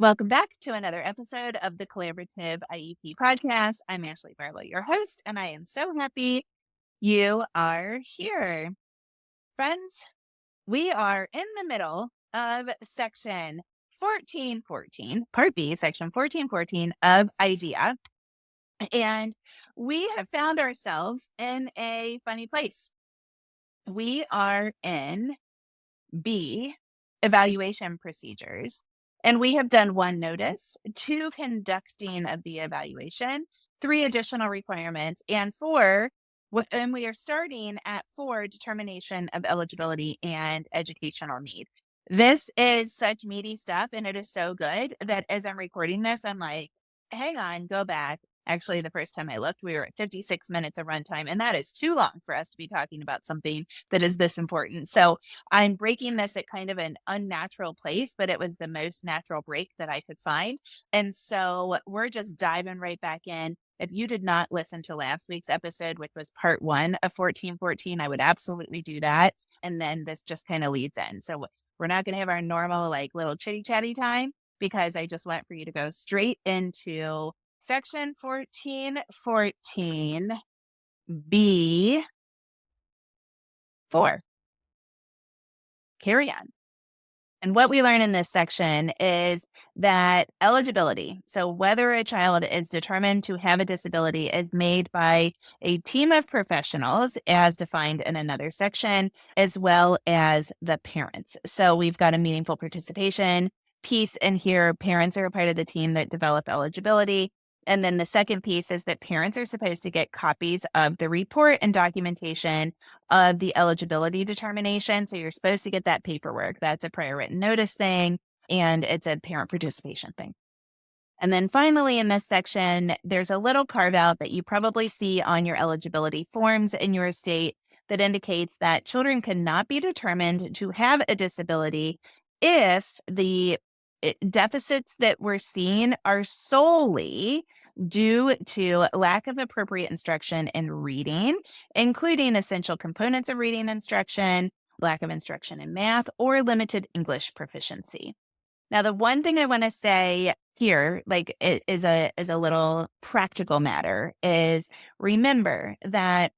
Welcome back to another episode of the Collaborative IEP podcast. I'm Ashley Barlow, your host, and I am so happy you are here. Friends, we are in the middle of section 1414, part B, section 1414 of IDEA, and we have found ourselves in a funny place. We are in B, evaluation procedures. And we have done 1 notice, 2 conducting of the evaluation, 3 additional requirements, and 4, and we are starting at 4, determination of eligibility and educational need. This is such meaty stuff, and it is so good that as I'm recording this, I'm like, hang on, go back. Actually, the first time I looked, we were at 56 minutes of runtime, and that is too long for us to be talking about something that is this important. So I'm breaking this at kind of an unnatural place, but it was the most natural break that I could find. And so we're just diving right back in. If you did not listen to last week's episode, which was part 1 of 1414, I would absolutely do that. And then this just kind of leads in. So we're not going to have our normal, like, little chitty chatty time because I just want for you to go straight into section 1414B4. Carry on. And what we learn in this section is that eligibility, so whether a child is determined to have a disability, is made by a team of professionals as defined in another section, as well as the parents. So we've got a meaningful participation piece in here. Parents are a part of the team that develop eligibility. And then the second piece is that parents are supposed to get copies of the report and documentation of the eligibility determination. So you're supposed to get that paperwork. That's a prior written notice thing, and it's a parent participation thing. And then finally, in this section, there's a little carve out that you probably see on your eligibility forms in your state that indicates that children cannot be determined to have a disability if the deficits that we're seeing are solely due to lack of appropriate instruction in reading, including essential components of reading instruction, lack of instruction in math, or limited English proficiency. Now, the one thing I want to say here, like, it is a little practical matter, is remember that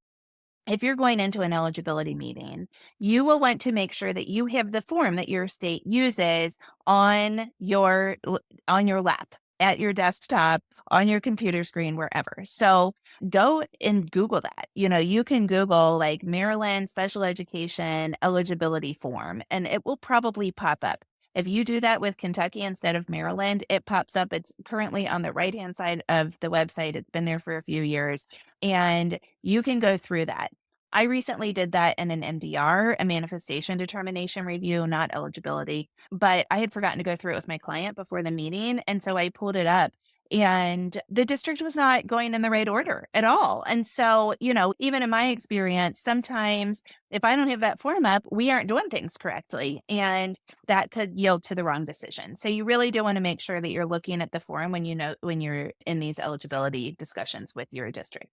if you're going into an eligibility meeting, you will want to make sure that you have the form that your state uses on your lap, at your desktop, on your computer screen, wherever. So go and Google that. You can Google, like, Maryland special education eligibility form, and it will probably pop up. If you do that with Kentucky instead of Maryland, it pops up. It's currently on the right-hand side of the website. It's been there for a few years, and you can go through that. I recently did that in an MDR, a manifestation determination review, not eligibility, but I had forgotten to go through it with my client before the meeting. And so I pulled it up, and the district was not going in the right order at all. And so, even in my experience, sometimes if I don't have that form up, we aren't doing things correctly, and that could yield to the wrong decision. So you really do want to make sure that you're looking at the form when you're in these eligibility discussions with your district.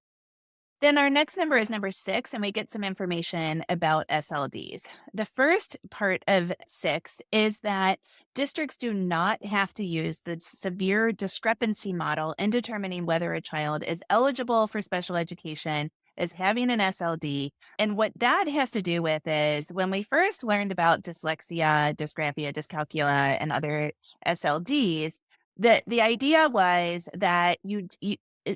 Then our next number is number 6, and we get some information about SLDs. The first part of 6 is that districts do not have to use the severe discrepancy model in determining whether a child is eligible for special education as having an SLD. And what that has to do with is when we first learned about dyslexia, dysgraphia, dyscalculia, and other SLDs, the idea was that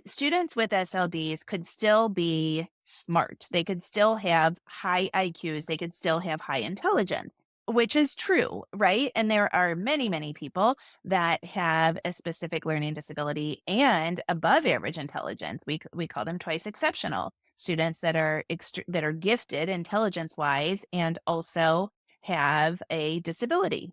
students with SLDs could still be smart. They could still have high IQs. They could still have high intelligence, which is true, right? And there are many, many people that have a specific learning disability and above average intelligence. We call them twice exceptional students that are gifted intelligence-wise and also have a disability.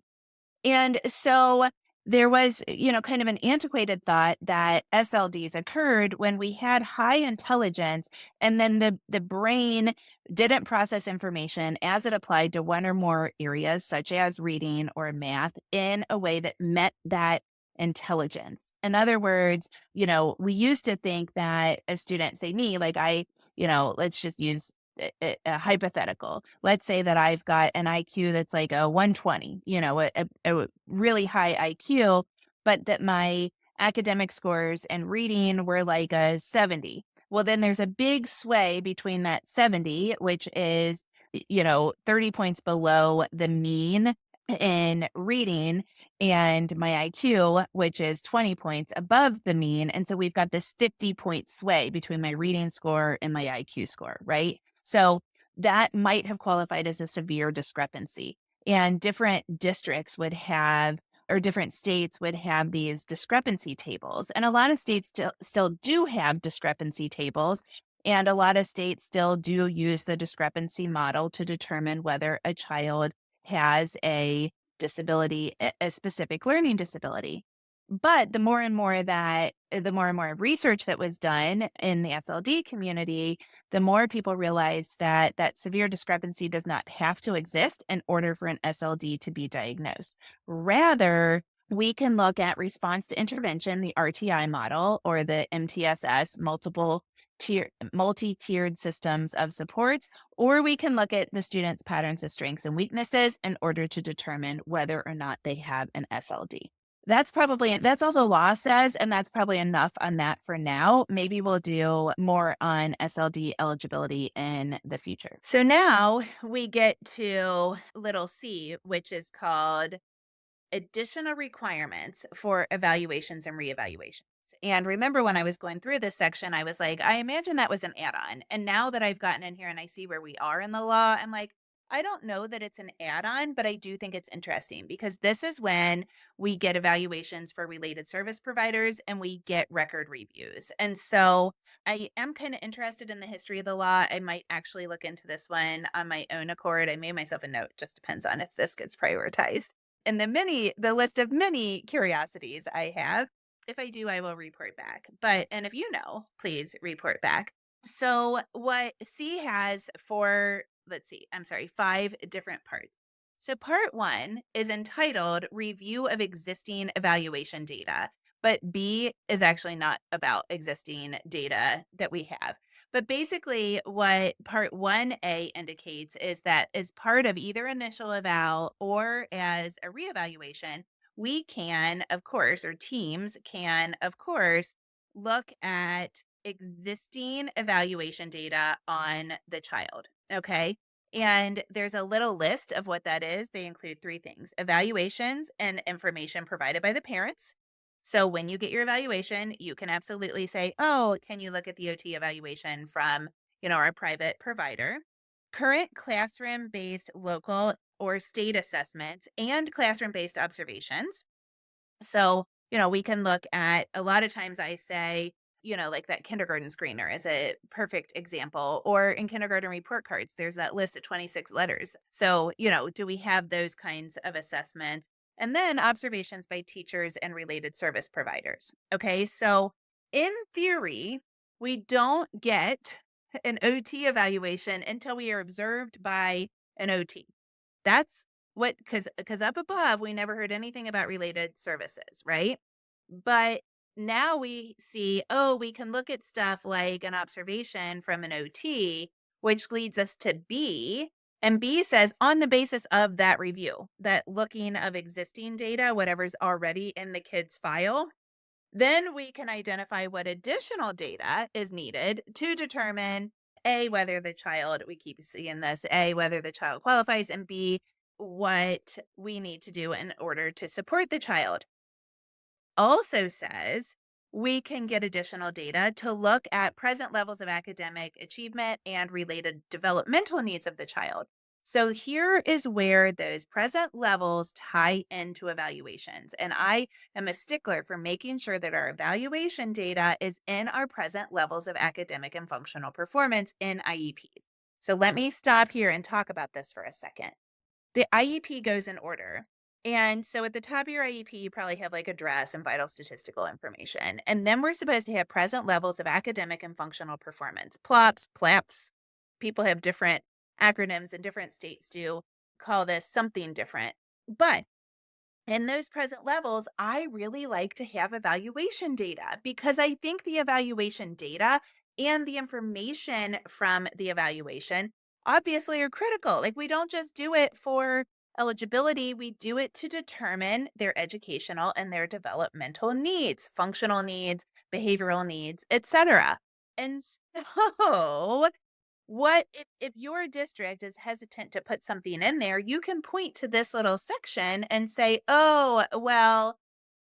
And so there was, kind of an antiquated thought that SLDs occurred when we had high intelligence and then the brain didn't process information as it applied to one or more areas, such as reading or math, in a way that met that intelligence. In other words, we used to think that a student, say me, like let's just use a hypothetical. Let's say that I've got an IQ that's like a 120, a really high IQ, but that my academic scores and reading were like a 70. Well, then there's a big sway between that 70, which is, 30 points below the mean in reading, and my IQ, which is 20 points above the mean. And so we've got this 50-point sway between my reading score and my IQ score, right? So that might have qualified as a severe discrepancy. And different districts would have, or different states would have these discrepancy tables. And a lot of states still do have discrepancy tables. And a lot of states still do use the discrepancy model to determine whether a child has a disability, a specific learning disability. But the more and more research that was done in the SLD community, the more people realized that that severe discrepancy does not have to exist in order for an SLD to be diagnosed. Rather, we can look at response to intervention, the RTI model, or the MTSS, multi-tiered systems of supports, or we can look at the student's patterns of strengths and weaknesses in order to determine whether or not they have an SLD. That's all the law says, and that's probably enough on that for now. Maybe we'll do more on SLD eligibility in the future. So now we get to little c, which is called additional requirements for evaluations and reevaluations. And remember, when I was going through this section, I was like, I imagine that was an add-on. And now that I've gotten in here and I see where we are in the law, I'm like, I don't know that it's an add-on, but I do think it's interesting because this is when we get evaluations for related service providers and we get record reviews. And so I am kind of interested in the history of the law. I might actually look into this one on my own accord. I made myself a note, just depends on if this gets prioritized. And the list of many curiosities I have. If I do, I will report back. And if you know, please report back. So what C has for, let's see, I'm sorry, 5 different parts. So part 1 is entitled Review of Existing Evaluation Data, but B is actually not about existing data that we have. But basically what part 1A indicates is that as part of either initial eval or as a reevaluation, we can, of course, or teams can, of course, look at existing evaluation data on the child. Okay. And there's a little list of what that is. They include 3 things: evaluations and information provided by the parents. So when you get your evaluation, you can absolutely say, oh, can you look at the OT evaluation from, our private provider? Current classroom-based local or state assessments and classroom-based observations. So, we can look at, a lot of times I say, like that kindergarten screener is a perfect example, or in kindergarten report cards, there's that list of 26 letters. So, do we have those kinds of assessments? And then observations by teachers and related service providers. Okay. So in theory, we don't get an OT evaluation until we are observed by an OT. That's what, because up above, we never heard anything about related services, right? But now we see, oh, we can look at stuff like an observation from an OT, which leads us to B. And B says, on the basis of that review, that looking of existing data, whatever's already in the kid's file, then we can identify what additional data is needed to determine A, whether the child, we keep seeing this, A, whether the child qualifies, and B, what we need to do in order to support the child. Also says we can get additional data to look at present levels of academic achievement and related developmental needs of the child. So here is where those present levels tie into evaluations. And I am a stickler for making sure that our evaluation data is in our present levels of academic and functional performance in IEPs. So let me stop here and talk about this for a second. The IEP goes in order. And so at the top of your IEP, you probably have like address and vital statistical information. And then we're supposed to have present levels of academic and functional performance. PLOPs, PLAPs. People have different acronyms, and different states do call this something different. But in those present levels, I really like to have evaluation data, because I think the evaluation data and the information from the evaluation obviously are critical. Like, we don't just do it for Eligibility, we do it to determine their educational and their developmental needs, functional needs, behavioral needs, etc. And so, what if your district is hesitant to put something in there, you can point to this little section and say, "Oh, well,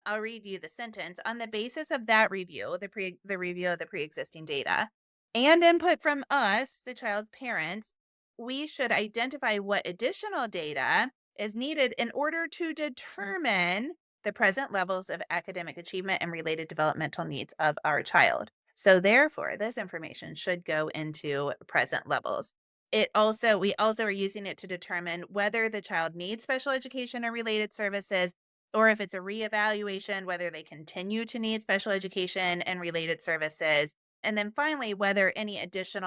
I'll read you the sentence. On the basis of that review, the review of the pre-existing data and input from us, the child's parents, we should identify what additional data is needed in order to determine the present levels of academic achievement and related developmental needs of our child." So therefore, this information should go into present levels. We also are using it to determine whether the child needs special education or related services, or if it's a reevaluation, whether they continue to need special education and related services. And then finally, whether any additions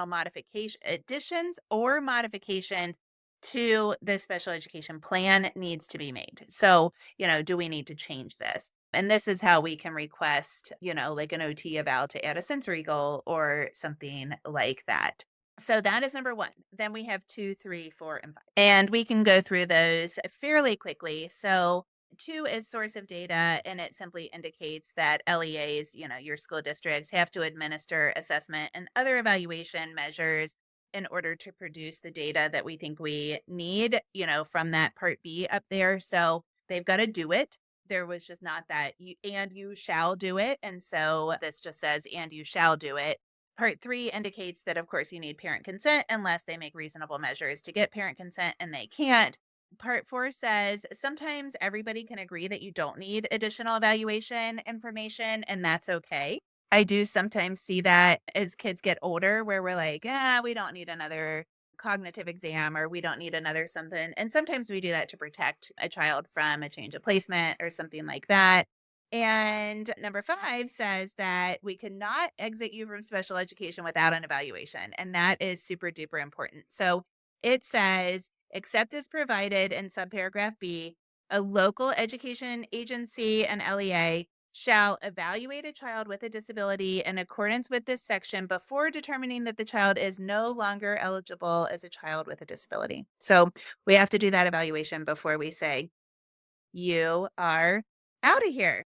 or modifications to the special education plan needs to be made. So, do we need to change this? And this is how we can request, like an OT eval to add a sensory goal or something like that. So that is number one. Then we have two, three, four, and five. And we can go through those fairly quickly. So two is source of data, and it simply indicates that LEAs, your school districts, have to administer assessment and other evaluation measures in order to produce the data that we think we need, from that part B up there. So they've got to do it. There was just not that you shall do it. And so this just says, and you shall do it. Part three indicates that, of course, you need parent consent unless they make reasonable measures to get parent consent, and they can't. Part four says sometimes everybody can agree that you don't need additional evaluation information, and that's okay. I do sometimes see that as kids get older, where we're like, we don't need another cognitive exam, or we don't need another something. And sometimes we do that to protect a child from a change of placement or something like that. And number five says that we cannot exit you from special education without an evaluation. And that is super duper important. So it says, except as provided in subparagraph B, a local education agency, an LEA, shall evaluate a child with a disability in accordance with this section before determining that the child is no longer eligible as a child with a disability. So we have to do that evaluation before we say, you are out of here.